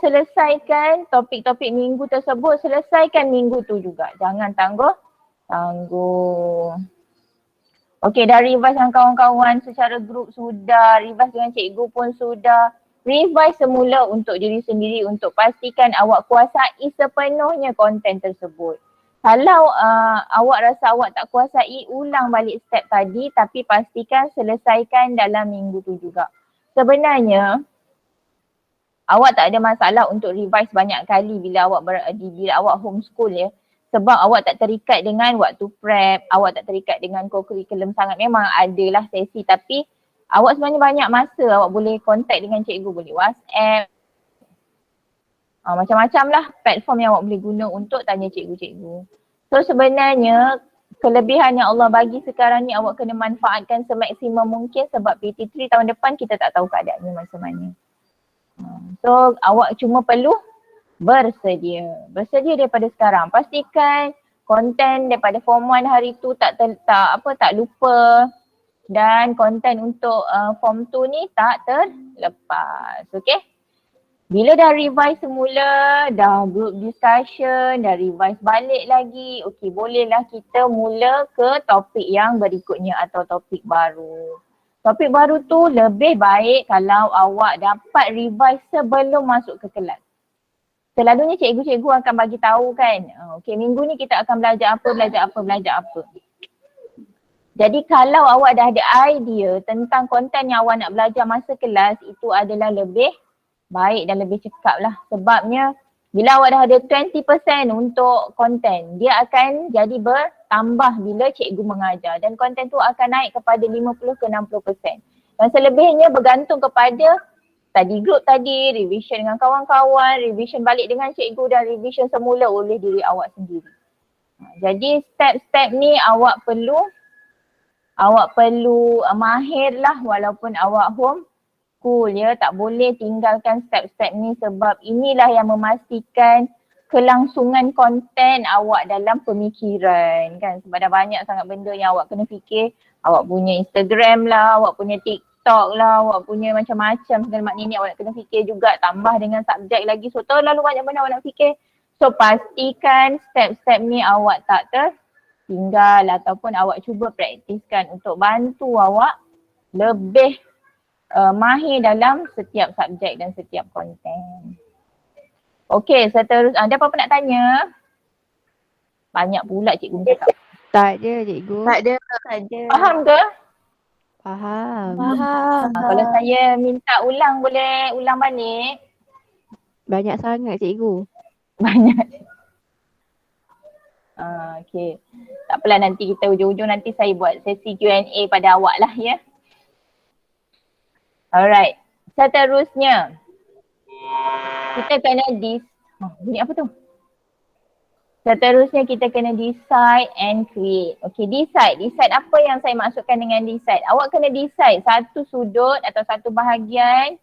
selesaikan topik-topik minggu tersebut, selesaikan minggu tu juga. Jangan tangguh. Okey, dah revise dengan kawan-kawan secara grup sudah, revise dengan cikgu pun sudah. Revise semula untuk diri sendiri untuk pastikan awak kuasai sepenuhnya konten tersebut. Kalau awak rasa awak tak kuasai, ulang balik step tadi tapi pastikan selesaikan dalam minggu tu juga. Sebenarnya, awak tak ada masalah untuk revise banyak kali bila awak homeschool ya. Sebab awak tak terikat dengan waktu prep, awak tak terikat dengan co-curriculum sangat. Memang adalah sesi tapi awak sebenarnya banyak masa awak boleh contact dengan cikgu, boleh WhatsApp. Macam-macam lah platform yang awak boleh guna untuk tanya cikgu-cikgu. So sebenarnya kelebihan yang Allah bagi sekarang ni awak kena manfaatkan semaksimum mungkin sebab PT3 tahun depan kita tak tahu keadaannya macam mana. So awak cuma perlu bersedia daripada sekarang. Pastikan konten daripada form 1 hari tu tak lupa dan konten untuk form 2 ni tak terlepas. Okay? Bila dah revise semula, dah group discussion, dah revise balik lagi, okay, bolehlah kita mula ke topik yang berikutnya atau topik baru. Topik baru tu lebih baik kalau awak dapat revise sebelum masuk ke kelas. Selalunya cikgu-cikgu akan bagi tahu kan, okey minggu ni kita akan belajar apa. Jadi kalau awak dah ada idea tentang konten yang awak nak belajar masa kelas, itu adalah lebih baik dan lebih cekap lah. Sebabnya bila awak dah ada 20% untuk konten, dia akan jadi bertambah bila cikgu mengajar dan konten tu akan naik kepada 50 ke 60%. Dan selebihnya bergantung kepada study group tadi, revision dengan kawan-kawan, revision balik dengan cikgu dan revision semula oleh diri awak sendiri. Jadi step-step ni awak perlu mahir lah walaupun awak homeschool ya. Tak boleh tinggalkan step-step ni sebab inilah yang memastikan kelangsungan konten awak dalam pemikiran kan. Sebab dah banyak sangat benda yang awak kena fikir. Awak punya Instagram lah, awak punya TikTok lah, awak punya macam-macam segala mak nenek awak nak kena fikir juga, tambah dengan subjek lagi. So terlalu banyak benda awak nak fikir. So pastikan step-step ni awak tak tertinggal ataupun awak cuba praktiskan untuk bantu awak lebih mahir dalam setiap subjek dan setiap konten. Okey, seterusnya ada apa-apa nak tanya? Banyak pula cikgu cakap. Tak ada cikgu. Tak ada. Faham ke? Faham. Kalau saya minta ulang boleh ulang balik? Banyak sangat cikgu. Banyak. Okey. Tak apalah nanti kita ujung-ujung nanti saya buat sesi Q&A pada awak lah ya. Alright. Seterusnya. Kita kena bunyi apa tu? Seterusnya kita kena decide and create. Okay, decide. Decide apa yang saya maksudkan dengan decide? Awak kena decide satu sudut atau satu bahagian.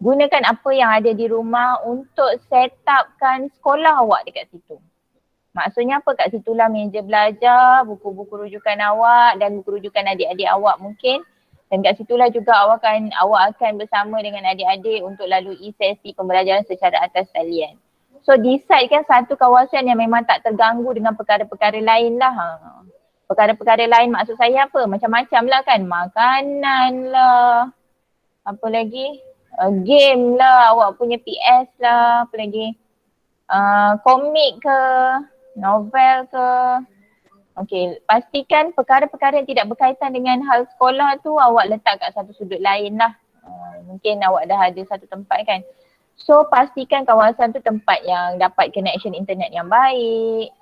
Gunakan apa yang ada di rumah untuk set upkan sekolah awak dekat situ. Maksudnya apa? Kat situlah meja belajar, buku-buku rujukan awak dan buku rujukan adik-adik awak mungkin. Dan kat situlah juga awak akan bersama dengan adik-adik untuk lalui sesi pembelajaran secara atas talian. So decide kan satu kawasan yang memang tak terganggu dengan perkara-perkara lain lah. Perkara-perkara lain maksud saya apa? Macam-macam lah kan. Makanan lah. Apa lagi? Game lah. Awak punya PS lah. Apa lagi? Komik ke? Novel ke? Okay. Pastikan perkara-perkara yang tidak berkaitan dengan hal sekolah tu awak letak kat satu sudut lain lah. Mungkin awak dah ada satu tempat kan. So pastikan kawasan tu tempat yang dapat connection internet yang baik,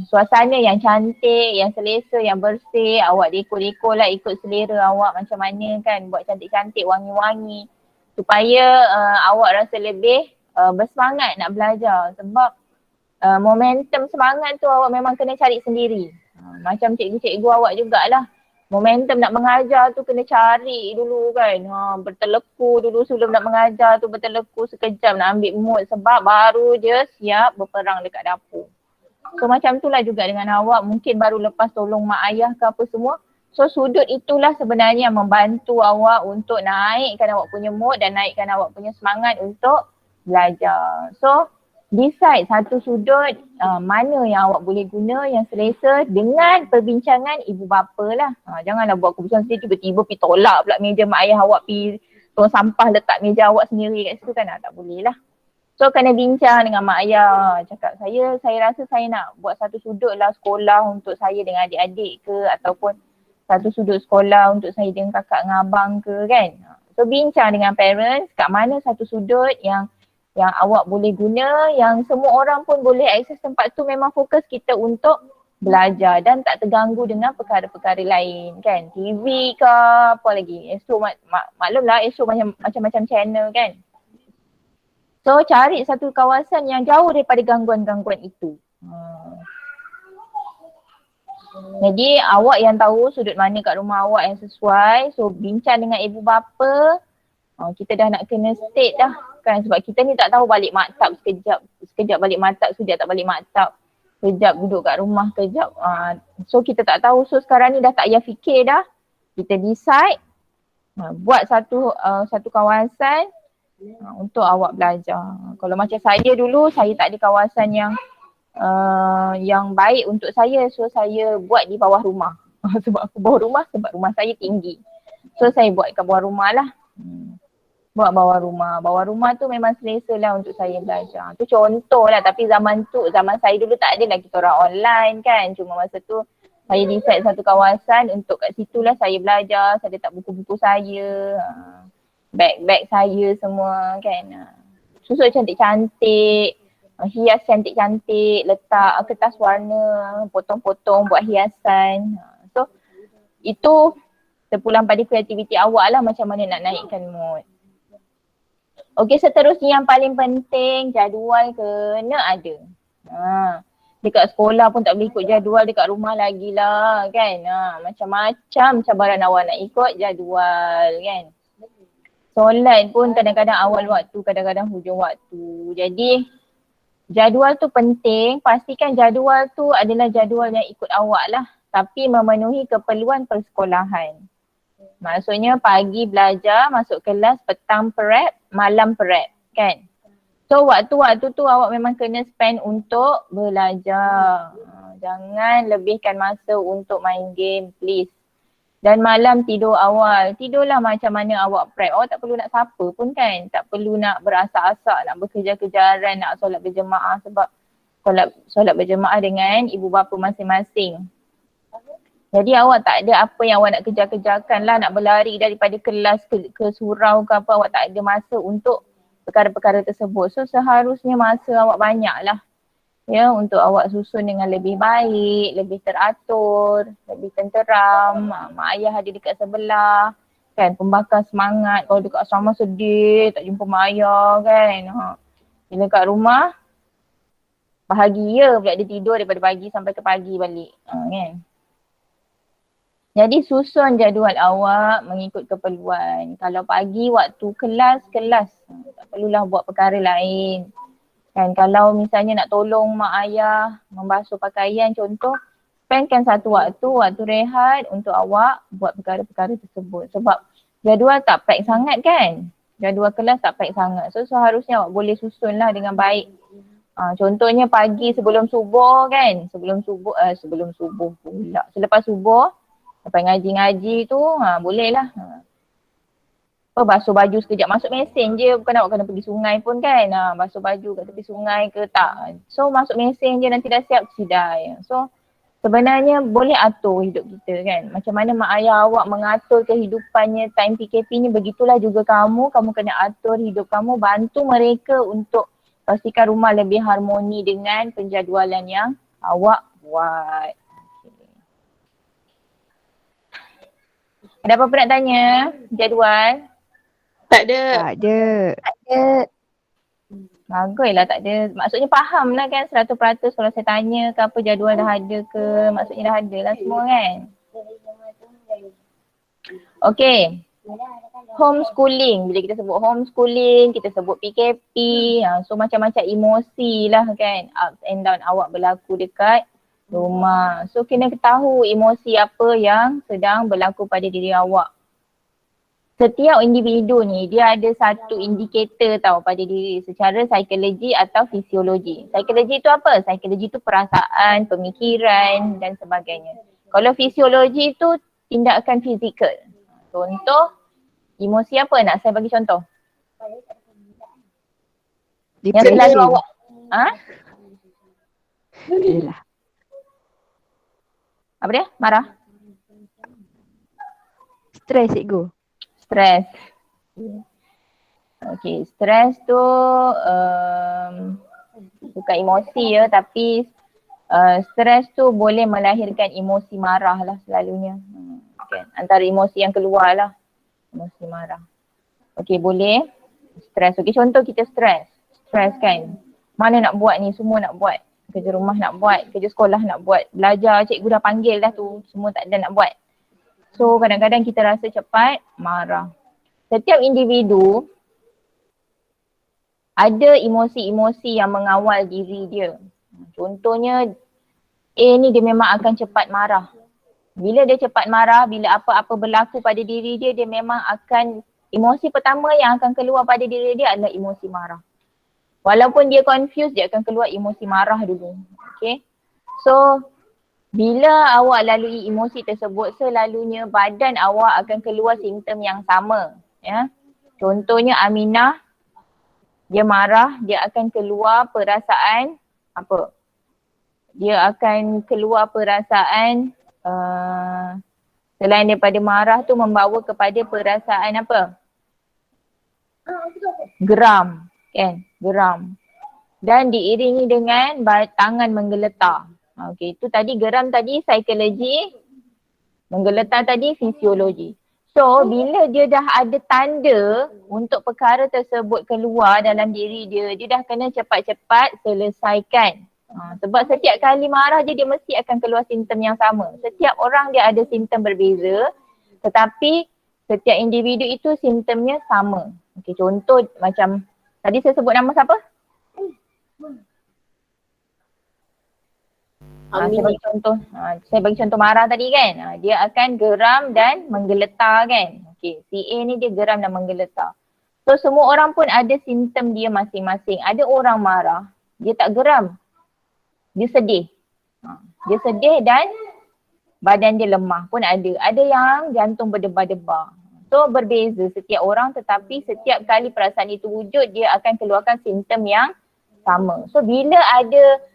suasana yang cantik, yang selesa, yang bersih. Awak dekor-dekor lah ikut selera awak macam mana kan, buat cantik-cantik, wangi-wangi supaya awak rasa lebih bersemangat nak belajar. Sebab momentum semangat tu awak memang kena cari sendiri. Macam cikgu-cikgu awak jugalah. Momentum nak mengajar tu kena cari dulu kan. Berteleku dulu sebelum nak mengajar tu, berteleku sekejap nak ambil mood sebab baru je siap berperang dekat dapur. So macam tu lah juga dengan awak, mungkin baru lepas tolong mak ayah ke apa semua. So sudut itulah sebenarnya yang membantu awak untuk naikkan awak punya mood dan naikkan awak punya semangat untuk belajar. So decide satu sudut mana yang awak boleh guna yang selesa dengan perbincangan ibu bapa lah. Janganlah buat keputusan sendiri tiba-tiba pergi tolak pula meja mak ayah awak, pergi tong sampah letak meja awak sendiri kat situ kan. Tak boleh lah. So kena bincang dengan mak ayah, cakap saya rasa saya nak buat satu sudut lah sekolah untuk saya dengan adik-adik ke, ataupun satu sudut sekolah untuk saya dengan kakak dengan abang ke kan. So bincang dengan parents kat mana satu sudut yang awak boleh guna, yang semua orang pun boleh akses tempat tu, memang fokus kita untuk belajar dan tak terganggu dengan perkara-perkara lain kan. TV ke apa lagi, esok maklumlah esok macam-macam channel kan. So cari satu kawasan yang jauh daripada gangguan-gangguan itu. Jadi awak yang tahu sudut mana kat rumah awak yang sesuai. So bincang dengan ibu bapa. Kita dah nak kena state dah kan, sebab kita ni tak tahu balik maktab sekejap balik maktab, sekejap tak balik maktab, sekejap duduk kat rumah, sekejap. So kita tak tahu. So sekarang ni dah tak payah fikir dah. Kita decide buat satu kawasan untuk awak belajar. Kalau macam saya dulu, saya tak ada kawasan yang baik untuk saya. So saya buat di bawah rumah. Sebab aku bawah rumah, sebab rumah saya tinggi. So saya buat kat bawah rumah lah. Buat bawah rumah. Bawah rumah tu memang selesa lah untuk saya belajar. Tu contoh lah, tapi zaman saya dulu tak ada lah kita orang online kan. Cuma masa tu saya decide satu kawasan untuk kat situlah saya belajar. Saya letak buku-buku saya, beg saya semua kan. Susun cantik-cantik, hias cantik-cantik, letak kertas warna, potong-potong buat hiasan. So itu terpulang pada kreativiti awak lah macam mana nak naikkan mood. Okey, seterusnya yang paling penting, jadual kena ada. Dekat sekolah pun tak boleh ikut jadual, dekat rumah lagi lah kan. Macam-macam cabaran awak nak ikut jadual kan. Solat pun kadang-kadang awal waktu, kadang-kadang hujung waktu. Jadi jadual tu penting, pastikan jadual tu adalah jadual yang ikut awak lah. Tapi memenuhi keperluan persekolahan. Maksudnya pagi belajar, masuk kelas, petang prep, malam prep kan. So waktu-waktu tu awak memang kena spend untuk belajar. Jangan lebihkan masa untuk main game please. Dan malam tidur awal. Tidurlah macam mana awak prep. Awak tak perlu nak sapa pun kan. Tak perlu nak berasak-asak, nak berkejar-kejaran, nak solat berjemaah, sebab solat berjemaah dengan ibu bapa masing-masing. Jadi awak tak ada apa yang awak nak kejar-kejarkan lah, nak berlari daripada kelas ke surau ke apa, awak tak ada masa untuk perkara-perkara tersebut. So seharusnya masa awak banyak lah ya untuk awak susun dengan lebih baik, lebih teratur, lebih tenteram. Mak ayah ada dekat sebelah kan, pembakar semangat. Kalau dekat asrama sedih, tak jumpa mak ayah kan. Bila kat rumah, bahagia pula dia tidur daripada pagi sampai ke pagi balik kan. Jadi susun jadual awak mengikut keperluan. Kalau pagi waktu kelas, tak perlulah buat perkara lain. Kan kalau misalnya nak tolong mak ayah membasuh pakaian contoh, spendkan satu waktu rehat untuk awak buat perkara-perkara tersebut. Sebab jadual tak pack sangat kan. Jadual kelas tak pack sangat. So seharusnya awak boleh susun lah dengan baik. Contohnya pagi sebelum subuh kan. Sebelum subuh pula. Selepas subuh, lepas ngaji-ngaji tu, boleh lah. Basuh baju sekejap, masuk mesin je, bukan awak kena pergi sungai pun kan. Basuh baju kat tepi sungai ke tak. So masuk mesin je, nanti dah siap sidai. So sebenarnya boleh atur hidup kita kan. Macam mana mak ayah awak mengatur kehidupannya time PKP ni, begitulah juga kamu kena atur hidup kamu, bantu mereka untuk pastikan rumah lebih harmoni dengan penjadualan yang awak buat. Ada apa-apa nak tanya? Jadual? Tak ada. Tak ada. Baguslah tak ada. Maksudnya faham lah kan 100% kalau saya tanya ke apa jadual dah ada ke. Maksudnya dah ada lah semua kan. Okay. Homeschooling. Bila kita sebut homeschooling, kita sebut PKP. So macam-macam emosi lah kan. Ups and down awak berlaku dekat rumah. So kena tahu emosi apa yang sedang berlaku pada diri awak. Setiap individu ni dia ada satu indikator tau pada diri secara psikologi atau fisiologi. Psikologi tu apa? Psikologi tu perasaan, pemikiran dan sebagainya. Kalau fisiologi tu tindakan fizikal. Contoh, emosi apa nak saya bagi contoh? Yang selalu Depression. awak Yelah. apa dia? Marah? Stres cikgu. Stres. Okay, stres tu bukan emosi ya, tapi stres tu boleh melahirkan emosi marah lah selalunya. Okay. Antara emosi yang keluar lah, emosi marah. Okay, boleh. Stres. Okay, contoh kita stres. Stres kan. Mana nak buat ni, semua nak buat. Kerja rumah nak buat, kerja sekolah nak buat. Belajar, cikgu dah panggil dah tu, semua tak ada nak buat. So kadang-kadang kita rasa cepat marah. Setiap individu ada emosi-emosi yang mengawal diri dia. Contohnya A ni dia memang akan cepat marah. Bila dia cepat marah, bila apa-apa berlaku pada diri dia, dia memang akan, emosi pertama yang akan keluar pada diri dia adalah emosi marah. Walaupun dia confused, dia akan keluar emosi marah dulu. Okay. So bila awak lalui emosi tersebut, selalunya badan awak akan keluar simptom yang sama. Ya. Contohnya Aminah, dia marah, dia akan keluar perasaan apa? Dia akan keluar perasaan selain daripada marah tu membawa kepada perasaan apa? Geram, kan? Geram. Dan diiringi dengan tangan menggeletar. Okey, itu tadi geram tadi psikologi, menggeletar tadi fisiologi. So, bila dia dah ada tanda untuk perkara tersebut keluar dalam diri dia, dia dah kena cepat-cepat selesaikan. Sebab setiap kali marah je dia mesti akan keluar simptom yang sama. Setiap orang dia ada simptom berbeza, tetapi setiap individu itu simptomnya sama. Okey, contoh macam tadi saya sebut nama siapa? Saya bagi contoh marah tadi kan. Dia akan geram dan menggeletar kan. Okey, si A ni dia geram dan menggeletar. So semua orang pun ada simptom dia masing-masing. Ada orang marah, dia tak geram. Dia sedih. Dia sedih dan badan dia lemah pun ada. Ada yang jantung berdebar-debar. So berbeza setiap orang, tetapi setiap kali perasaan itu wujud, dia akan keluarkan simptom yang sama. So bila ada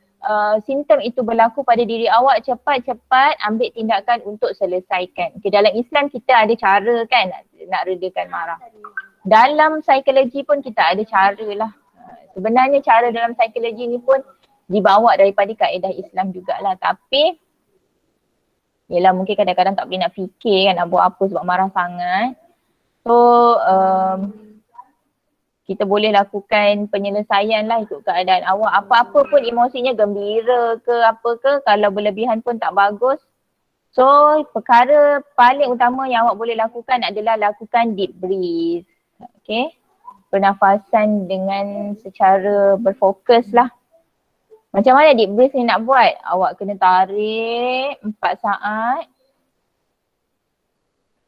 simptom itu berlaku pada diri awak, cepat-cepat ambil tindakan untuk selesaikan. Okay, dalam Islam kita ada cara kan nak redakan marah. Dalam psikologi pun kita ada cara lah. Sebenarnya cara dalam psikologi ni pun dibawa daripada kaedah Islam jugalah. Tapi yelah mungkin kadang-kadang tak boleh nak fikir kan nak buat apa sebab marah sangat. So kita boleh lakukan penyelesaian lah ikut keadaan awak. Apa-apa pun emosinya, gembira ke apa ke, kalau berlebihan pun tak bagus. So perkara paling utama yang awak boleh lakukan adalah lakukan deep breath. Okay. Pernafasan dengan secara berfokus lah. Macam mana deep breath ni nak buat? Awak kena tarik 4 saat.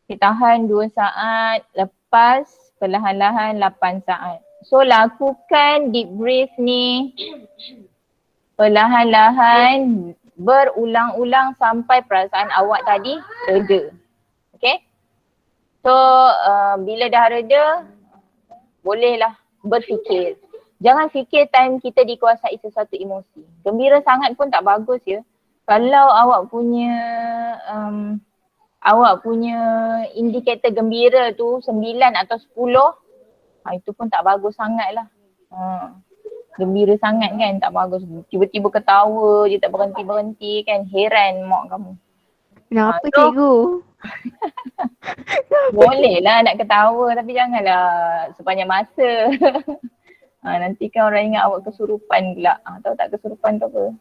Kita tahan 2 saat, lepas perlahan-lahan 8 saat. So lakukan deep breath ni perlahan-lahan berulang-ulang sampai perasaan awak tadi reda. Okay. So bila dah reda, bolehlah berfikir. Jangan fikir time kita dikuasai sesuatu emosi. Gembira sangat pun tak bagus ya. Kalau awak punya indikator gembira tu 9 atau 10, itu pun tak bagus sangat lah. Gembira sangat kan tak bagus. Tiba-tiba ketawa je tak berhenti-berhenti kan, heran mak kamu. Kenapa cikgu? Boleh lah nak ketawa tapi janganlah sepanjang masa. Nanti kan orang ingat awak kesurupan pula. Tahu tak kesurupan tu apa?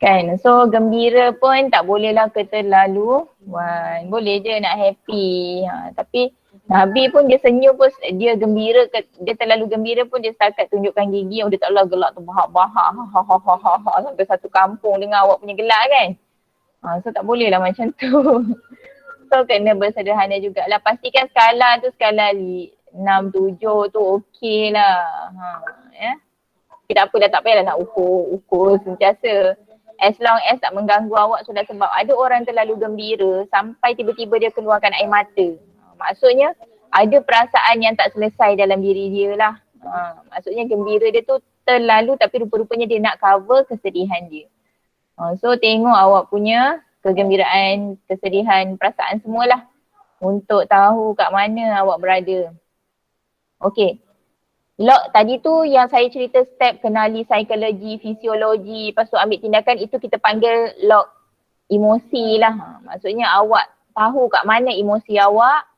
Kan, so gembira pun tak bolehlah keterlaluan. Boleh je nak happy. Tapi Nabi pun dia senyum pun, dia gembira, dia terlalu gembira pun dia setakat tunjukkan gigi. Dia taklah gelak tu bahak-bahak. Sampai satu kampung dengar awak punya gelak kan. So tak bolehlah macam tu. So kena bersederhana jugalah. Pastikan skala tu skala 6, 7 tu okey lah. Ya. Tak apa dah, tak payahlah nak ukur sentiasa. As long as tak mengganggu awak sudah, sebab ada orang terlalu gembira sampai tiba-tiba dia keluarkan air mata. Maksudnya ada perasaan yang tak selesai dalam diri dia lah. Maksudnya gembira dia tu terlalu tapi rupa-rupanya dia nak cover kesedihan dia. So tengok awak punya kegembiraan, kesedihan, perasaan semualah untuk tahu kat mana awak berada. Okay. Lock tadi tu yang saya cerita step kenali psikologi, fisiologi, lepas tu ambil tindakan, itu kita panggil lock emosi lah. Maksudnya awak tahu kat mana emosi awak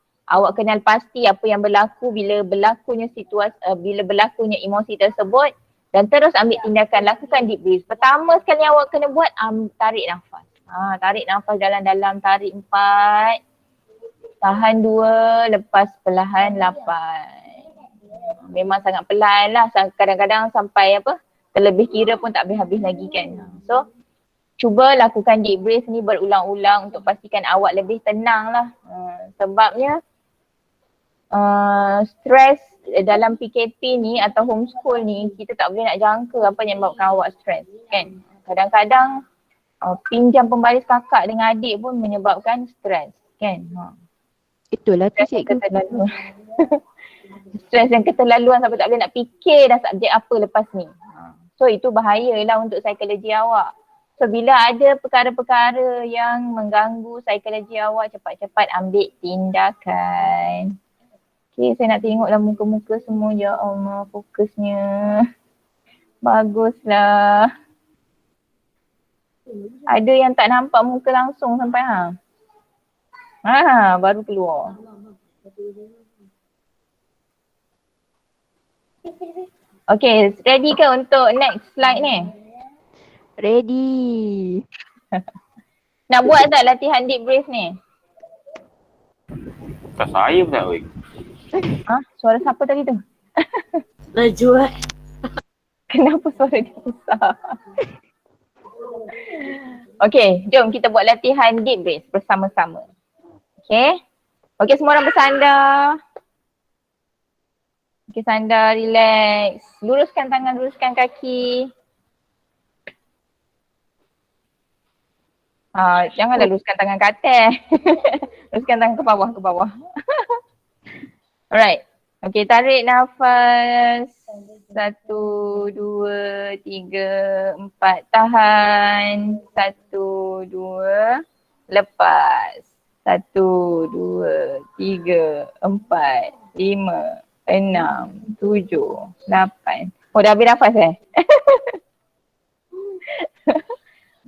kenal pasti apa yang berlaku bila berlakunya situasi, bila berlakunya emosi tersebut dan terus ambil tindakan, lakukan deep breath. Pertama sekali awak kena buat, tarik nafas. Tarik nafas dalam-dalam, tarik 4, tahan 2, lepas perlahan 8. Memang sangat pelan lah, kadang-kadang sampai terlebih kira pun tak habis-habis lagi kan. So cuba lakukan deep breath ni berulang-ulang untuk pastikan awak lebih tenang lah. Sebabnya stres dalam PKP ni atau homeschool ni, kita tak boleh nak jangka apa yang menyebabkan awak stres kan. Kadang-kadang pinjam pembaris kakak dengan adik pun menyebabkan stres kan. Itulah tu cikgu. Stres yang keterlaluan sampai tak boleh nak fikir dah subjek apa lepas ni. So itu bahayalah untuk psikologi awak. So bila ada perkara-perkara yang mengganggu psikologi awak, cepat-cepat ambil tindakan. Okay, saya nak tengoklah muka-muka semua. Ya Allah, fokusnya. Baguslah. Ada yang tak nampak muka langsung sampai baru keluar. Okay, ready ke untuk next slide ni? Ready. Nak buat tak latihan deep breath ni? Tak saya pun tak weh. Suara siapa tadi tu? Najwa. Kenapa suara dia besar? Okay, jom kita buat latihan deep breath bersama-sama. Okay. Okay, semua orang bersandar. Okay, sandar, relax. Luruskan tangan, luruskan kaki. Janganlah luruskan tangan ke atas. Luruskan tangan ke bawah. Alright. Okay, tarik nafas. 1, 2, 3, 4. Tahan. 1, 2. Lepas. 1, 2, 3, 4, 5, 6, 7, 8. Oh, dah habis nafas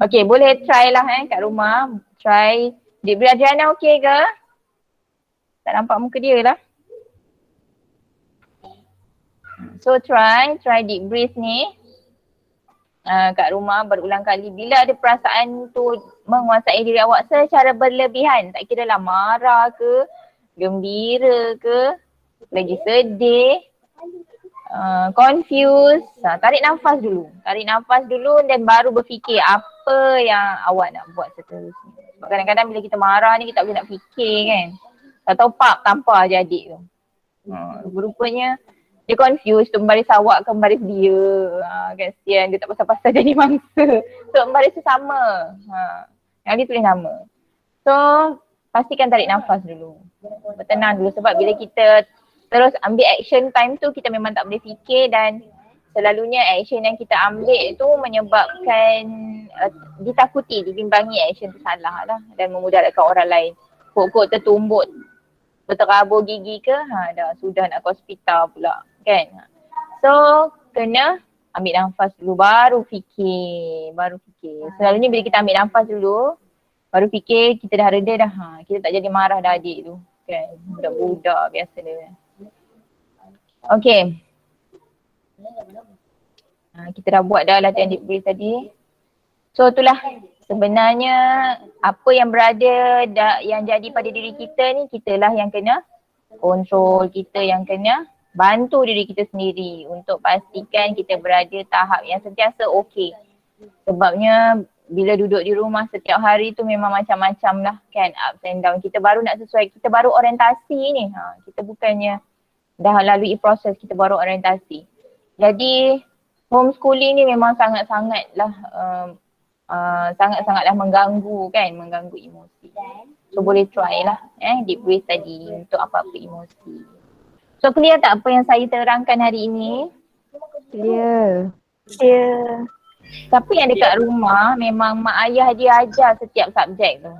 Okay, boleh try lah kat rumah. Try. Deep breath. Adriana okay ke? Tak nampak muka dia lah. So try deep breath ni kat rumah berulang kali. Bila ada perasaan tu menguasai diri awak secara berlebihan, tak kira lah marah ke, gembira ke, lagi sedih, confused, tarik nafas dulu. Tarik nafas dulu dan baru berfikir apa yang awak nak buat seterusnya. Sebab kadang-kadang bila kita marah ni kita tak boleh nak fikir kan. Tak tahu tampar je adik tu. Rupanya dia confused tu membaris awak ke membaris dia. Kasihan dia tak pasal-pasal jadi mangsa. So membaris sesama. Yang dia tulis nama. So pastikan tarik nafas dulu. Bertenang dulu sebab bila kita terus ambil action time tu kita memang tak boleh fikir dan selalunya action yang kita ambil tu menyebabkan ditakuti, dibimbangi action tu salah lah dan memudaratkan orang lain. Kok tertumbuk, berterabur gigi ke, dah sudah nak ke hospital pula kan. So kena ambil nafas dulu baru fikir. Selalunya bila kita ambil nafas dulu baru fikir, kita dah reda dah. Kita tak jadi marah dah adik tu kan. Budak-budak biasa dia. Okay. Kita dah buat dah latihan deep breath tadi. So itulah sebenarnya apa yang berada yang jadi pada diri kita ni, kitalah yang kena kontrol, kita yang kena bantu diri kita sendiri untuk pastikan kita berada tahap yang sentiasa okey. Sebabnya bila duduk di rumah setiap hari tu memang macam-macam lah kan, ups and down. Kita baru nak sesuai, kita baru orientasi ni. Kita bukannya dah lalui proses, kita baru orientasi. Jadi homeschooling ni memang sangat-sangatlah sangat-sangatlah mengganggu kan, mengganggu emosi. So boleh try lah deep breath tadi untuk apa-apa emosi. So clear tak apa yang saya terangkan hari ini? Clear. Clear. Siapa yang dekat rumah memang mak ayah dia ajar setiap subjek tu?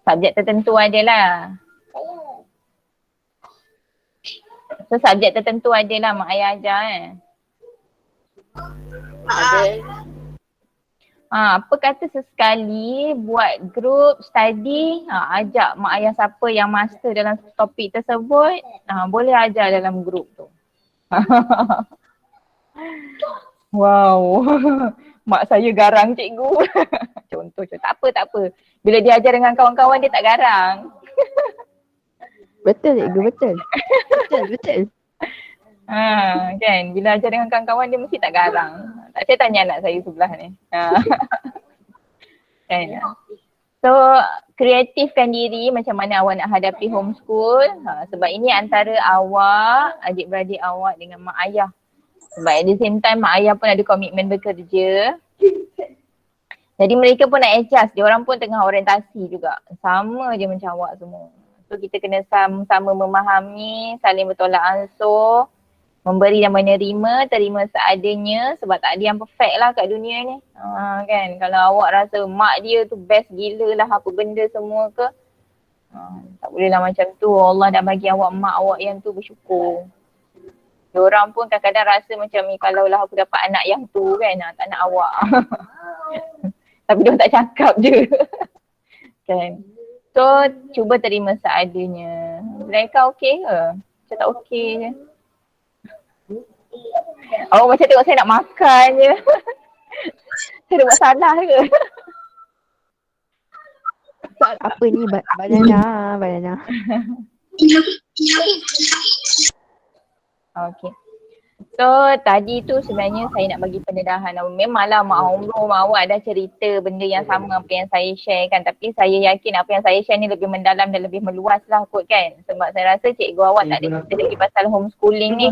Subjek tertentu adalah. So subjek tertentu adalah mak ayah ajar Ada. Apa kata sesekali buat group study, ajak mak ayah siapa yang master dalam topik tersebut, boleh ajar dalam group tu. Wow. Mak saya garang cikgu. Contoh. Tak apa. Bila dia ajar dengan kawan-kawan dia tak garang. Betul cikgu, betul. Betul. Kan, bila ajar dengan kawan-kawan dia mesti tak garang. Saya tanya anak saya sebelah ni. Kan. So, kreatifkan diri macam mana awak nak hadapi homeschool. Sebab ini antara awak, adik-beradik awak dengan mak ayah. Sebab at the same time mak ayah pun ada komitmen bekerja. Jadi mereka pun nak adjust, dia orang pun tengah orientasi juga. Sama je macam awak semua. So kita kena sama-sama memahami, saling bertolak ansur, memberi dan menerima, terima seadanya sebab tak ada yang perfect lah kat dunia ni. Kan, kalau awak rasa mak dia tu best gila lah apa benda semua ke, tak boleh lah macam tu. Allah dah bagi awak mak awak yang tu, bersyukur. Diorang pun kadang-kadang rasa macam ni, kalau lah aku dapat anak yang tu kan, tak nak awak. Tapi diorang tak cakap je. Kan. So cuba terima seadanya. Mereka okey ke? Macam tak okey je. Awak macam tengok saya nak makan je. Saya ada buat salah ke? Apa ni banana. Okay. So tadi tu sebenarnya saya nak bagi pendedahan. Memanglah mak awak dah cerita benda yang sama apa yang saya share kan. Tapi saya yakin apa yang saya share ni lebih mendalam dan lebih meluas lah kot kan. Sebab saya rasa cikgu awak tak ada cerita lagi pasal homeschooling ni.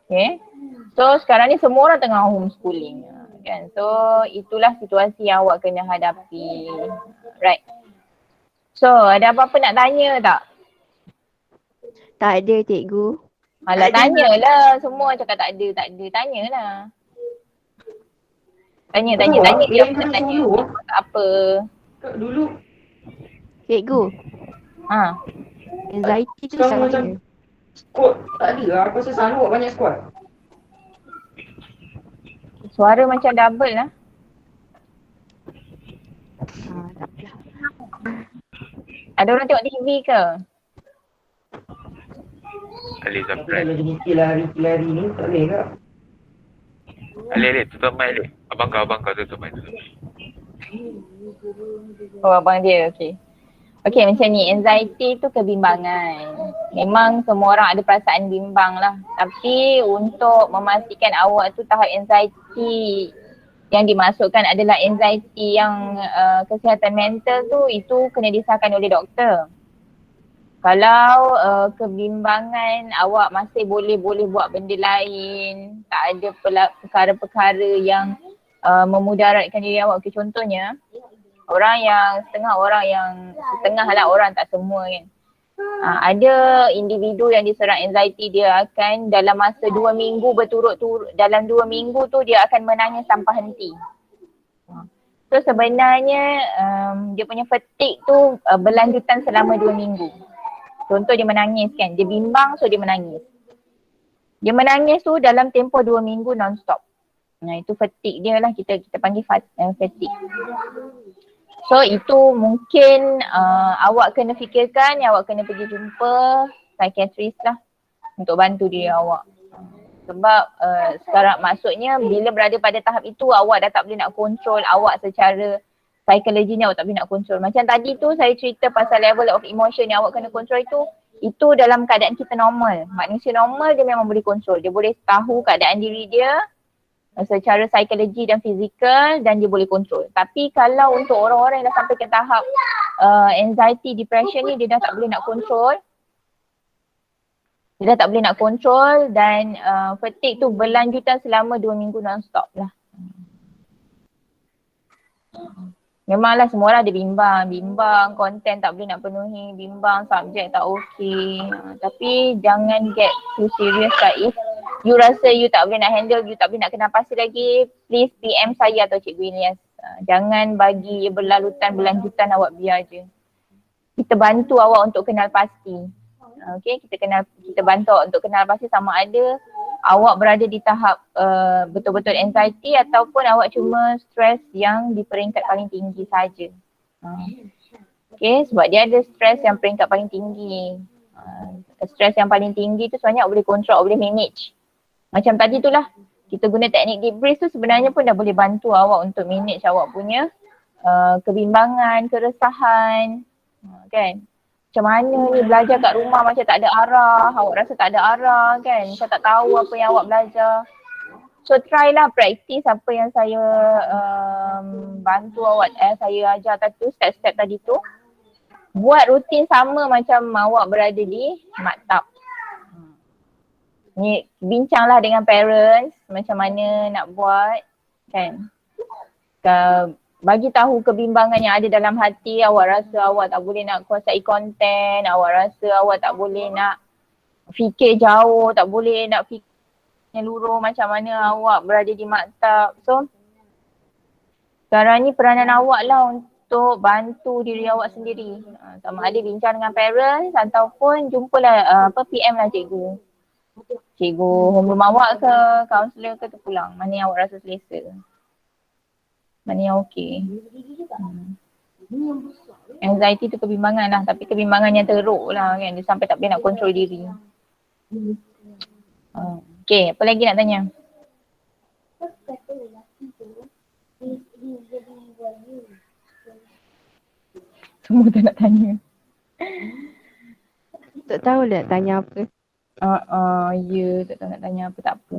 Okay. So sekarang ni semua orang tengah homeschooling kan. So itulah situasi yang awak kena hadapi. Right. So ada apa-apa nak tanya tak? Tak ada cikgu. Alah tanyalah, semua cakap tak ada. Tanyalah. Tanya. Dia pun nak tanya. Tak apa. Dulu Cikgu, anxiety tu sekarang sama macam je. squat tak ada lah. Aku rasa selalu buat banyak squat. Suara macam double lah. Tak apalah. Ada orang tengok TV ke? Alih Aku subscribe. kalau jenis lari ni tak boleh tak? Alih, tutup mic Alih. Abang kau tutup mic. Oh abang dia, okay. Okay macam ni, anxiety tu kebimbangan. Memang semua orang ada perasaan bimbang lah. Tapi untuk memastikan awak tu tahap anxiety yang dimasukkan adalah anxiety yang kesihatan mental tu, itu kena disahkan oleh doktor. Kalau kebimbangan awak masih boleh buat benda lain, tak ada perkara-perkara yang memudaratkan diri awak. Okay, contohnya setengah orang, tak semua kan. Ada individu yang diserang anxiety, dia akan dalam masa 2 minggu berturut-turut, dalam 2 minggu tu dia akan menangis tanpa henti. So sebenarnya dia punya fatigue tu berlanjutan selama 2 minggu. Contoh dia menangis kan, dia bimbang so dia menangis. Dia menangis tu dalam tempoh 2 minggu non-stop. Itu fatigue dia lah, kita panggil fatigue. So itu mungkin awak kena fikirkan, awak kena pergi jumpa psikiatris lah untuk bantu diri awak. Sebab sekarang maksudnya bila berada pada tahap itu, awak dah tak boleh nak kontrol awak secara psikologi ni, awak tak boleh nak kontrol. Macam tadi tu saya cerita pasal level of emotion yang awak kena kontrol itu, Itu dalam keadaan kita normal. Manusia normal dia memang boleh kontrol. Dia boleh tahu keadaan diri dia secara psikologi dan fizikal dan dia boleh kontrol. Tapi kalau untuk orang-orang yang dah sampai ke tahap anxiety, depression ni dia dah tak boleh nak kontrol. Dia dah tak boleh nak kontrol dan fatigue tu berlanjutan selama 2 minggu non-stop lah. Memanglah semua orang ada bimbang konten tak boleh nak penuhi, bimbang subjek tak okey. Tapi jangan get too serious lah. If you rasa you tak boleh nak handle, you tak boleh nak kenal pasti lagi, please PM saya atau Cikgu Ilyas. Jangan bagi berlanjutan awak biar je. Kita bantu awak untuk kenal pasti. Okay, kita bantu awak untuk kenal pasti sama ada awak berada di tahap betul-betul anxiety ataupun awak cuma stres yang di peringkat paling tinggi saja. Okay, sebab dia ada stres yang peringkat paling tinggi. Stres yang paling tinggi tu sebenarnya awak boleh kontrol, awak boleh manage. Macam tadi tu lah, kita guna teknik deep breath tu sebenarnya pun dah boleh bantu awak untuk manage awak punya kebimbangan, keresahan, kan. Macam mana ni belajar kat rumah macam tak ada arah, awak rasa tak ada arah kan, macam tak tahu apa yang awak belajar. So try lah practice apa yang saya bantu awak, saya ajar tadi tu, step-step tadi tu. Buat rutin sama macam awak berada di maktab. Ni bincanglah dengan parents macam mana nak buat kan. Bagi tahu kebimbangan yang ada dalam hati, awak rasa awak tak boleh nak kuasai konten, awak rasa awak tak boleh nak fikir jauh, tak boleh nak fikir luruh macam mana awak berada di maktab. So sekarang ni peranan awak lah untuk bantu diri awak sendiri. Sama ada bincang dengan parents ataupun jumpalah PM lah cikgu. Cikgu homeroom awak ke, kaunselor ke terpulang. Mana yang awak rasa selesa. Mana yang okey. Anxiety tu kebimbangan lah, tapi kebimbangan yang teruk lah kan. Dia sampai tak boleh nak kontrol diri. Okay, apa lagi nak tanya? Semua tak nak tanya. Tak tahu nak tanya apa. Ya, tak tahu nak tanya apa, tak apa.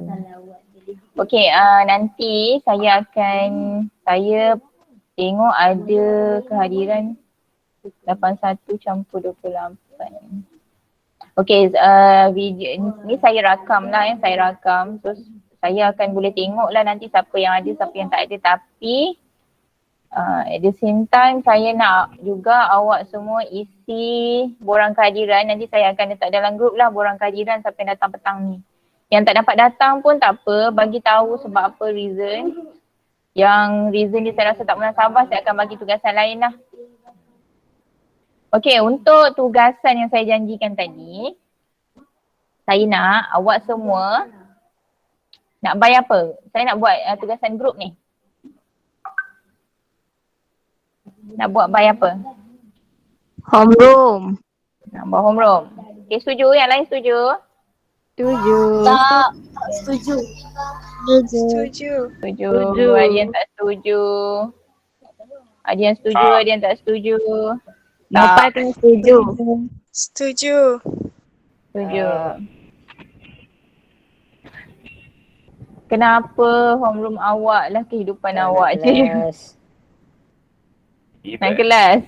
Okay, nanti saya tengok ada kehadiran 81 campur 28. Okay, video ni saya rakam lah saya rakam. So saya akan boleh tengok lah nanti siapa yang ada, siapa yang tak ada. Tapi at the same time saya nak juga awak semua isi borang kehadiran. Nanti saya akan letak dalam grup lah borang kehadiran siapa yang datang petang ni. Yang tak dapat datang pun tak apa, bagi tahu sebab apa reason. Yang reason ni saya rasa tak munasabah, saya akan bagi tugasan lain lah. Okay, untuk tugasan yang saya janjikan tadi, saya nak awak semua nak buy apa? Saya nak buat tugasan grup ni. Nak buat buy apa? Homeroom. Nak buat homeroom. Okay, setuju? Yang lain setuju? Setuju. Tak setuju. Setuju. Ada yang tak setuju. Ada yang setuju, ada yang tak setuju. Bapa kena setuju. Setuju. Setuju. Kenapa homeroom awak lah kehidupan awak je? Naik kelas.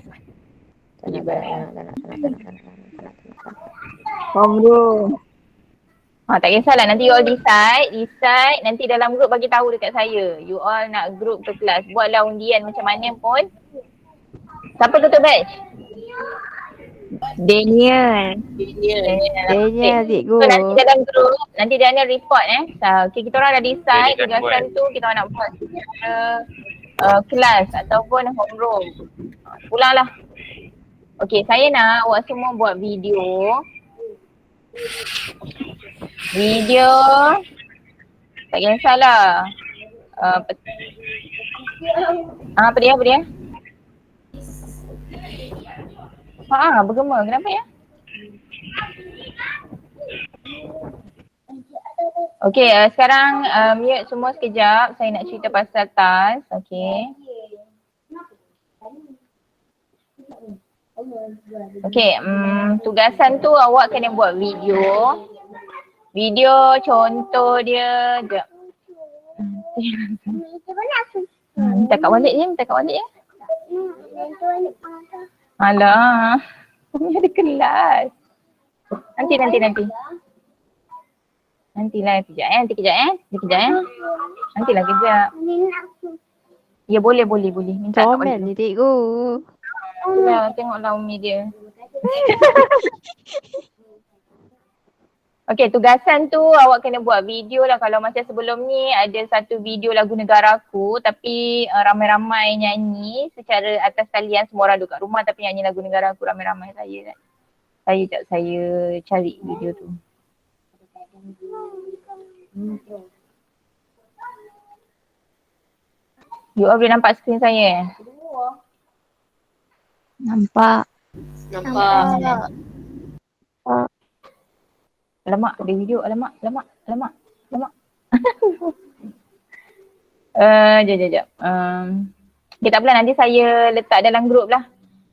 Homeroom. Tak kisahlah, nanti you all decide, nanti dalam grup bagi tahu dekat saya. You all nak grup ke kelas, buatlah undian macam mana pun. Siapa tutup batch? Daniel, cikgu. So nanti dalam grup, nanti Daniel report okay, kita orang dah decide tugasan tu kita orang nak buat secara kelas ataupun homeroom. Pulanglah. Okay, saya nak awak semua buat video. Tak kisahlah. Apa dia? Bergema. Kenapa ya? Okay, sekarang mute semua sekejap. Saya nak cerita pasal tas. Okay. Okay, tugasan tu awak kena buat video. Video contoh dia, sekejap. Minta kat wallet je, minta kat wallet je. Alah, ni ada kelas. Nanti. Nantilah kejap nanti kejap. Nantilah kejap. Ya boleh. Minta kat Comel wallet. ni cikgu. Itulah, tengoklah Umi dia. Okey, tugasan tu awak kena buat video lah. Kalau macam sebelum ni ada satu video lagu negara aku tapi ramai-ramai nyanyi secara atas talian, semua orang duduk kat rumah tapi nyanyi lagu negara aku ramai-ramai. Saya cari video tu. You all boleh nampak skrin saya? Nampak. Alamak, ada video. Alamak. Jap. Okay, tak apalah, nanti saya letak dalam grup lah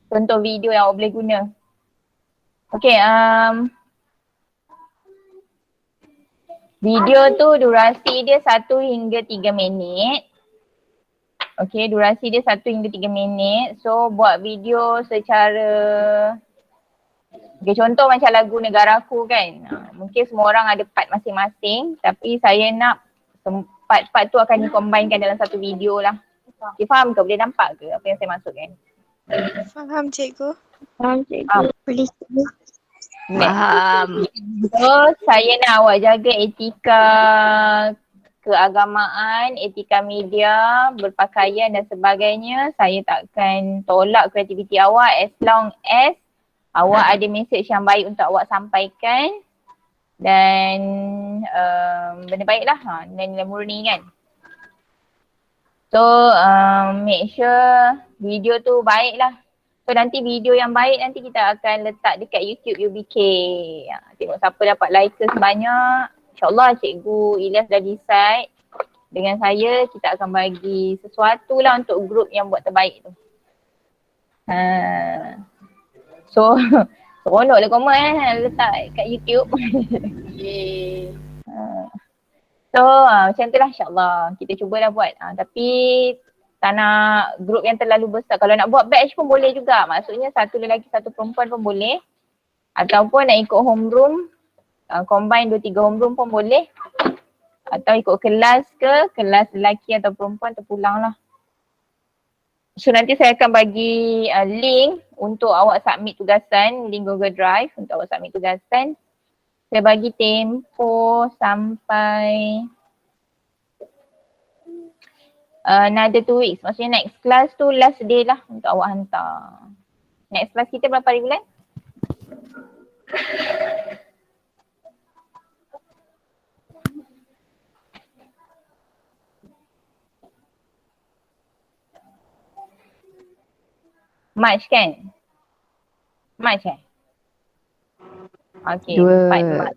contoh video yang awak boleh guna. Okay, video tu durasi dia 1 hingga 3 minit. Okay, durasi dia 1 hingga 3 minit. So, buat video secara, okay, contoh macam lagu negara aku kan. Mungkin semua orang ada part masing-masing tapi saya nak part-part tu akan dikombainkan dalam satu video lah. Okay, faham ke? Boleh nampak ke apa yang saya maksudkan? Faham cikgu. Faham. Boleh cikgu. Faham. So, saya nak awak jaga etika keagamaan, etika media, berpakaian dan sebagainya. Saya takkan tolak kreativiti awak as long as awak ada message yang baik untuk awak sampaikan dan benda baik lah, nilai murni kan. So make sure video tu baik lah. So nanti video yang baik nanti kita akan letak dekat YouTube UBK. Tengok siapa dapat likers banyak. InsyaAllah Cikgu Ilyas dah decide dengan saya kita akan bagi sesuatu lah untuk grup yang buat terbaik tu. So seronok lah komen letak kat YouTube. So macam tu lah insyaAllah kita cubalah buat. Tapi tak nak grup yang terlalu besar. Kalau nak buat batch pun boleh juga. Maksudnya satu lelaki satu perempuan pun boleh. Ataupun nak ikut homeroom, combine 2-3 homeroom pun boleh. Atau ikut kelas ke, kelas lelaki atau perempuan terpulang lah. So nanti saya akan bagi link untuk awak submit tugasan, link Google Drive untuk awak submit tugasan. Saya bagi tempoh sampai another 2 weeks. Maksudnya next class tu last day lah untuk awak hantar. Next class kita berapa hari bulan? March kan? March eh? Okay, 4 March.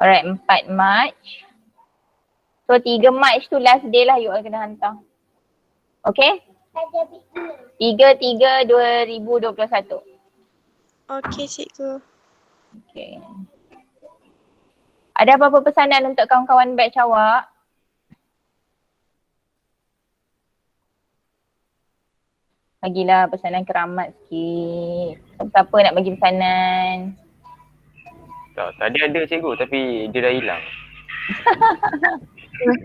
Alright, 4 March. So 3 March tu last day lah you all kena hantar. Okay? 3/3/2021. Okey cikgu. Okay. Ada apa-apa pesanan untuk kawan-kawan batch awak? Bagilah pesanan keramat sikit. Siapa nak bagi pesanan? Tak, tadi ada cikgu tapi dia dah hilang.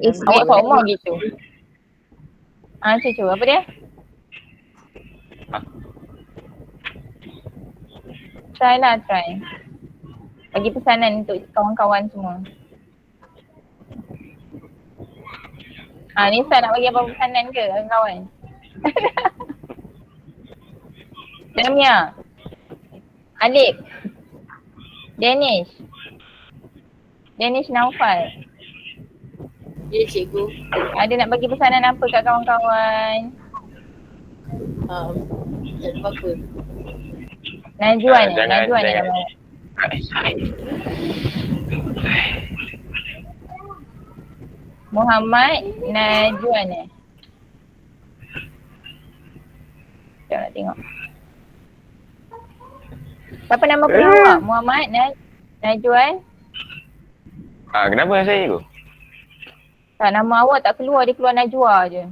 Awak sama gitu. Cucu apa dia? Try. Bagi pesanan untuk kawan-kawan semua. Nisa nak bagi apa pesanan ke kawan-kawan? Damia, Alif, Danish Naufal. Ya cikgu. Ada nak bagi pesanan apa kat kawan-kawan? Tak ada apa-apa. Najwan jangan. nama. Muhammad Najwan tengok. Siapa nama penuh awak? Muhammad Najwan? Kenapa saya tu? Tak, nama awak tak keluar, dia keluar Najwa je.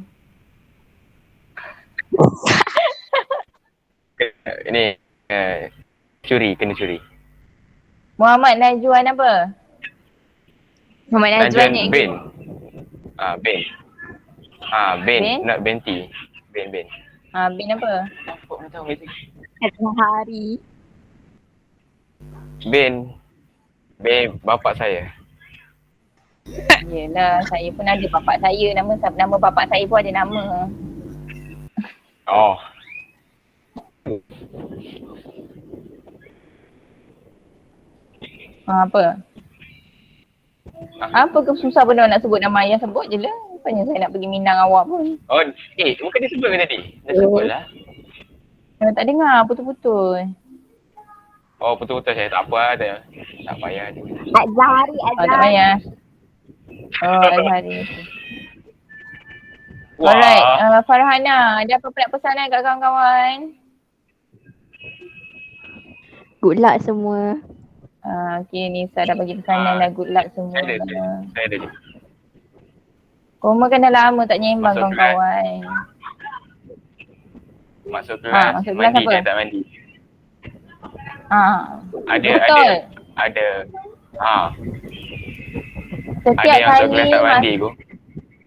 Ini kena curi. Muhammad Najwan apa? Muhammad Najwan ni. Ben. Ben. Ben, Ben? not Benti. Ben. Bin apa? Nampak mana tahu mesej. Hari. Ben, bapak saya. Yelah, saya pun ada bapak saya. Nama bapak saya pun ada nama. Oh. Apa? Apa ke susah benda nak sebut nama ayah, sebut je lah. Bukannya saya nak pergi Minang awak pun. Oh, bukan dia sebut ke tadi? Dah sebut lah. Tak dengar, putus-putus. Oh, betul-betul saya tak apa lah. Tak payah. Azhari. Tak payah. Oh, Azhari. Wah. Alright, Farhana, ada apa nak pesanan kat kawan-kawan? Good luck semua. Okay, Nisa dah bagi pesanan dah, good luck semua. Saya ada je. Koma kan dah lama tak nyembang Masuk kawan-kawan. Masuk kelas, masuk kelas mandi apa? saya tak mandi. Betul. Ada. Setiap yang masuk kelas tak mandi kali tu.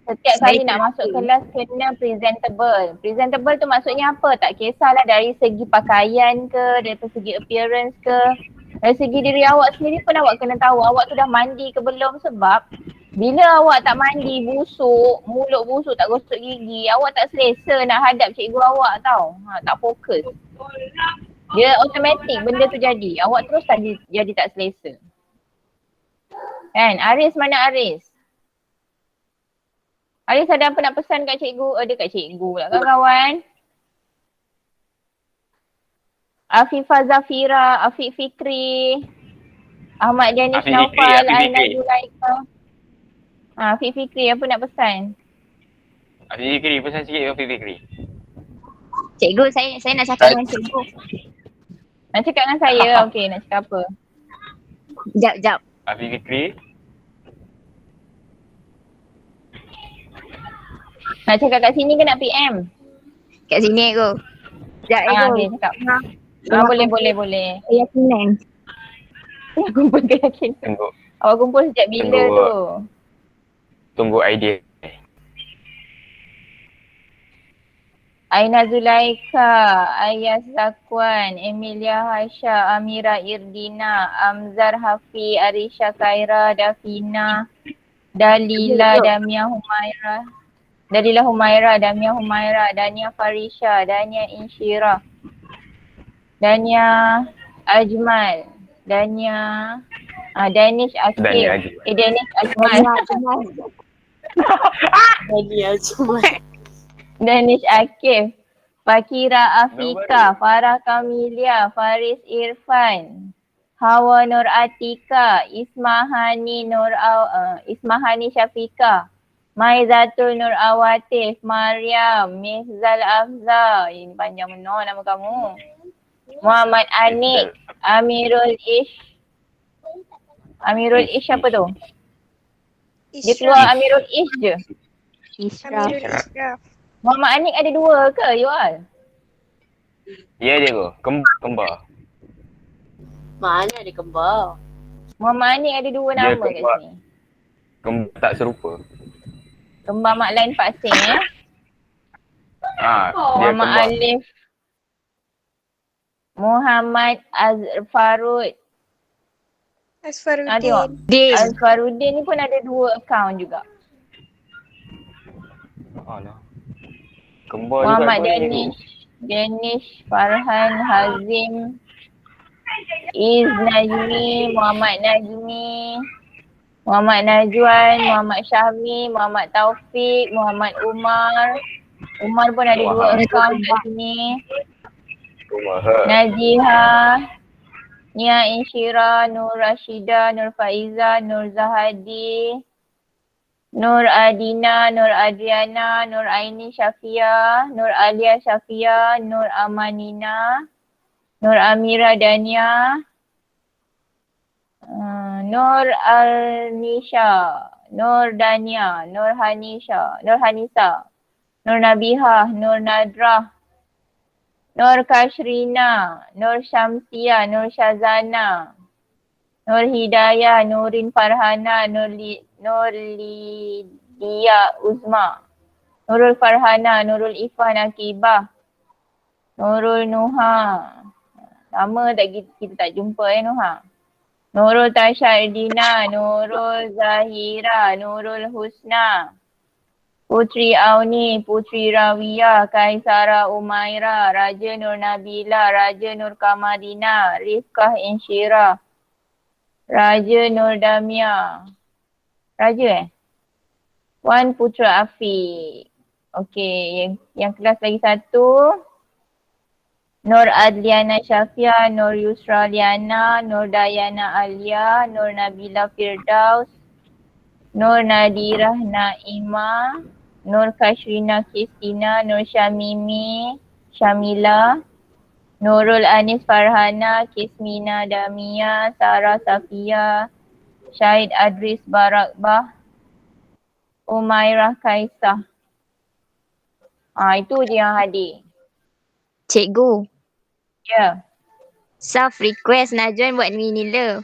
Setiap kali nak masuk kelas kena presentable. Presentable tu maksudnya apa? Tak kisahlah dari segi pakaian ke, dari segi appearance ke. Dari segi diri awak sendiri pun awak kena tahu awak tu dah mandi ke belum, sebab bila awak tak mandi, busuk, mulut busuk, tak gosok gigi, awak tak selesa nak hadap cikgu awak tau. Tak fokus. Dia automatik benda tu jadi. Awak terus jadi tak selesa. Kan? Aris mana Aris? Aris ada apa nak pesan kat cikgu? Dia kat cikgu pula kawan-kawan. Afifah Zafira, Afiq Fikri, Ahmad Danish Afiq Fikri, Naufal, Afiq Aina Fikri. Zulaika. Afiq Fikri, apa nak pesan? Afiq Fikri, pesan sikit Afiq Fikri. Cikgu, saya nak cakap dengan cikgu. Nak cakap dengan saya? Okey, nak cakap apa? Jap. Afiq Fikri. Nak cakap kat sini ke nak PM? Kat sini cikgu. Jap Okey, cikgu. cakap. Boleh. Keyakinan. Nak kumpul keyakinan. Awak kumpul sejak bila Tunggu. tu? Tunggu idea. Aina Zulaika, Ayas Zakwan, Emilia Hasha, Amira Irdina, Amzar Hafi, Arisha Khaira, Dafina, Dalila Humaira, Damia Humaira, Dania Farisha, Dania Inshira, Dania Ajmal, Danish Akif, Danish Ajmal. Danish Akif, Fakira Afika, Farah Kamilia, Faris Irfan, Hawa Nur Atika, Ismahani Syafika, Maizatul Nur Awatif, Mariam, Mihzal Afza, ini panjang benar nama kamu. Muhammad Anik, Amirul Ish apa tu? Dia keluar Amirul Ish je. Isra. Amirul Ishraf. Muhammad Anik ada dua ke you all? Ya dia tu, kembar. Mana ada kembar? Muhammad Anik ada dua Dia nama kat kembar. sini. Kembar tak serupa. Kembar mak lain Pak Sing Dia Muhammad kembar. Alif, Muhammad Azfarud. Tengok. Asfaruddin. Azfaruddin ni pun ada dua account juga. Alah. Kembar Muhammad juga pun ni. Danish, Farhan, Hazim, Iz Najmi, Muhammad Najmi, Muhammad Najwan, Muhammad Syahmi, Muhammad Taufik, Muhammad Umar. Umar pun ada dua account kat sini. Najiha, Nia Inshira, Nur Rashida, Nur Faiza, Nur Zahadi, Nur Adina, Nur Adriana, Nur Aini Syafia, Nur Alia Syafia, Nur Amanina, Nur Amira Dania, Nur Alnisha, Nur Dania, Nur Hanisha, Nur Hanisa, Nur Nabihah, Nur Nadrah, Nur Kashrina, Nur Syamsia, Nur Syazana, Nur Hidayah, Nurin Farhana, Nur Lidia Uzma, Nurul Farhana, Nurul Ifah Nakibah, Nurul Nuha. Lama tak kita tak jumpa Nuha. Nurul Tasha Erdina, Nurul Zahira, Nurul Husna, Putri Auni, Putri Rawiyah, Kaisara Umaira, Raja Nur Nabila, Raja Nur Kamadina, Rifkah Insyirah, Raja Nur Damia. Raja Wan Putra Afiq. Okey, yang kelas lagi satu. Nur Adliana Syafia, Nur Yusra Liana, Nur Dayana Alia, Nur Nabila Firdaus, Nur Nadirah Naima, Nur Kashrina Kristina, Nur Syamimi Syamila, Nurul Anis Farhana, Kismina Damia, Sarah Safia, Syahid Adris Barakbah, Umairah Kaisah. Itu je yang hadir. Cikgu, Ya. Saf request Najwan buat mini love.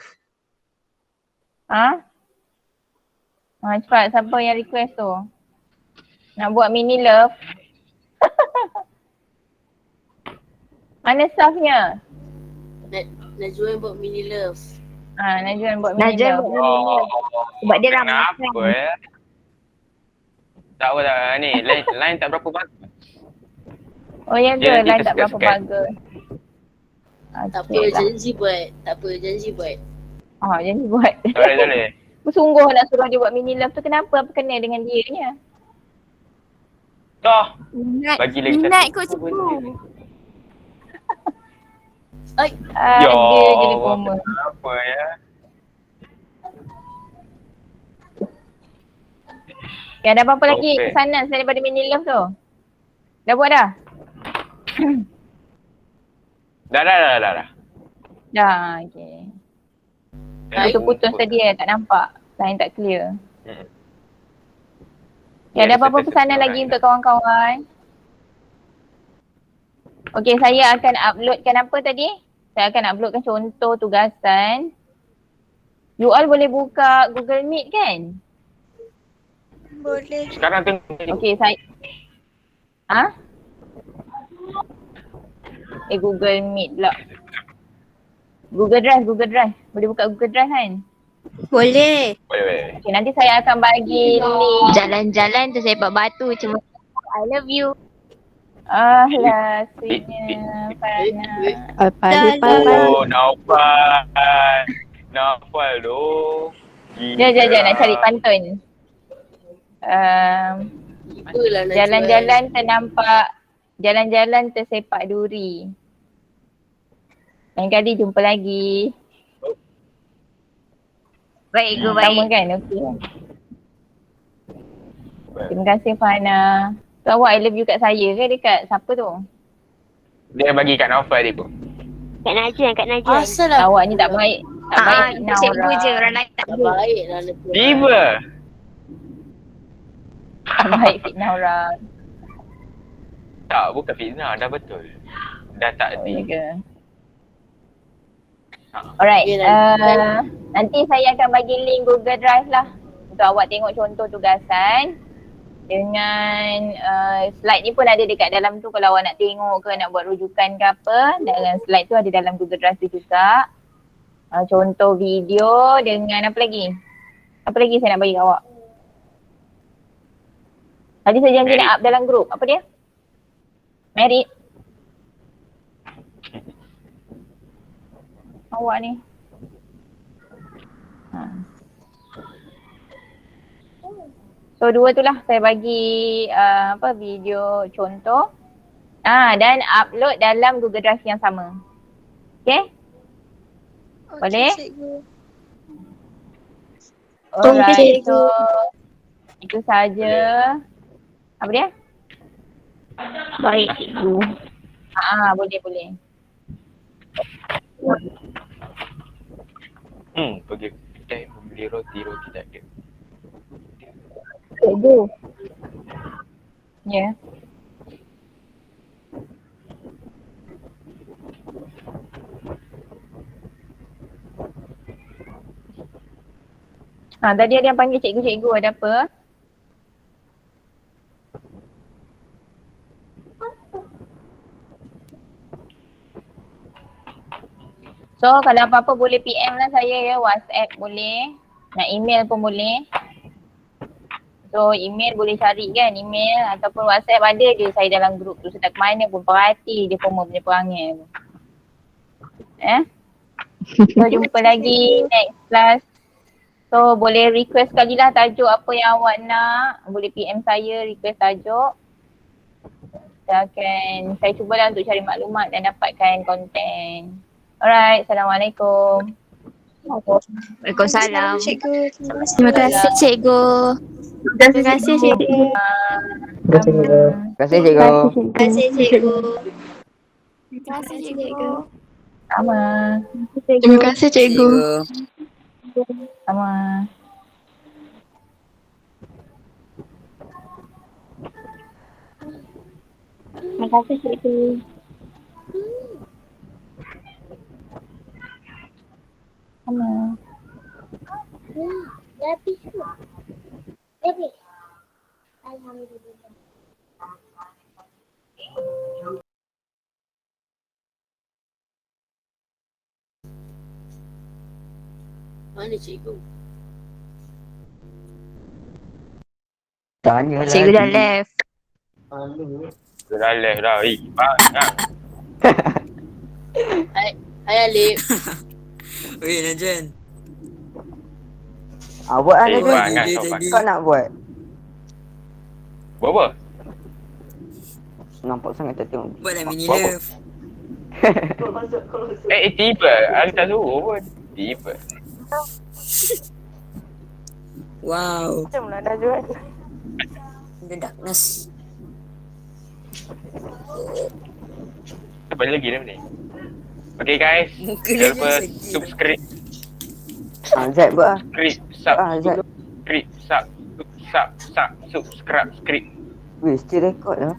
Cepat, siapa yang request tu? Nak buat mini love? Mana staffnya? Najwa buat mini love. Najwan buat mini Najwan love. buat mini love. Sebab dia ramai Kenapa kan. Tak apa tak. Ni line tak berapa bagus. Oh ya Dia ke? nanti Line tak berapa tersekat-sekat. bagus. Tak apa, Okey lah. janji buat. Tak apa, janji buat. Janji buat. Tak boleh. Bersungguh nak suruh dia buat mini love tu, kenapa? Apa kena dengan dia ni? Dah. Minat, Bagi lagi minat satu. kot cikgu. Dia jadi koma. Apa ya? Okay, ada apa-apa lagi Okey. kesanan selain daripada mini love tu? Dah buat dah? Dah. Dah, okay. Putus-putus tadi tak nampak. Line tak clear. Ya, Ada apa-apa pesanan lagi untuk kawan-kawan? Okey, saya akan uploadkan apa tadi? Saya akan uploadkan contoh tugasan. You all boleh buka Google Meet kan? Boleh. Sekarang tengok. Okey, saya... Google Meet pula. Google Drive. Boleh buka Google Drive kan? Boleh. Boleh. Okay, nanti saya akan bagi link. Jalan-jalan tu sepak batu cuma I love you. Lah, sweetnya Farhana. Oh, Naufal tu. Jom, nak cari pantun. Itulah Najwa. Jalan-jalan ternampak, jalan-jalan tersepak duri. Lain kali jumpa lagi. Baik, Sama baik. kan? Okey. Terima kasih Farhana. Tu awak I love you kat saya ke dekat siapa tu? Dia bagi kat Naufal dia pun. Kat Najwan. Asal lah. Awak ni tak baik. Tak baik fitnah cikgu orang. je, orang lain tak Tak boleh. baik lah Najwa. Tiba. Tak baik fitnah orang. Tak, bukan fitnah. Dah betul. Dah tak Oh, ya di. ke? Alright. Okay, Najwa. Nanti saya akan bagi link Google Drive lah. Untuk awak tengok contoh tugasan. Dengan slide ni pun ada dekat dalam tu kalau awak nak tengok ke nak buat rujukan ke apa. Dan slide tu ada dalam Google Drive tu juga. Contoh video dengan apa lagi? Apa lagi saya nak bagi awak? Tadi saya janji nak up dalam grup. Apa dia? Merit. Awak ni. So dua tu lah saya bagi video contoh. Dan upload dalam Google Drive yang sama. Okay? Boleh? Cikgu. Alright. Cikgu. So Itu saja. Apa dia? Baik cikgu. Boleh. Pergi kedai membeli roti tak ada. Cikgu. Ya. Tadi ada yang panggil cikgu, ada apa? So kalau apa-apa boleh PM lah saya ya, WhatsApp boleh, nak email pun boleh. So email boleh cari kan, email ataupun WhatsApp ada je saya dalam grup tu. Saya tak ke mana pun perhati dia formal punya perangai tu. So jumpa lagi next class. So boleh request sekali lah tajuk apa yang awak nak. Boleh PM saya request tajuk. Saya cubalah untuk cari maklumat dan dapatkan konten. Alright, Assalamualaikum. Waalaikumsalam. Cikgu. Terima kasih cikgu. Terima kasih cikgu. Terima kasih cikgu. Terima kasih cikgu. Terima kasih cikgu. Sama. Terima kasih cikgu. Sama. Terima kasih cikgu. Sama. Mana cikgu? Tanya Cikgu dah lagi. left. Dah leh dah. Banyak. Hai Alif. Oi Najan. Buat lah Buat Najan. kan Dia kau tadi. Kau nak buat? Buat apa? Nampak sangat tak tengok. Buat lah mini Buat apa? love. Tiba. Aku tak suruh pun. Tiba. Wow. Macam mana dah jual? The darkness. Apa lagi dah ni? Okay guys. Muka Jangan dia lupa sakit. subscribe. Zat buat lah. Subscribe. Zat. Subscribe. Weh, still record lah.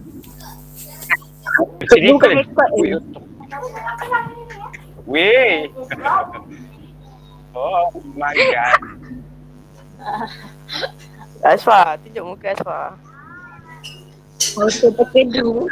Bukan record. Weh. Oh my god. Asfa, tunjuk muka Asfa. Auto terkedu.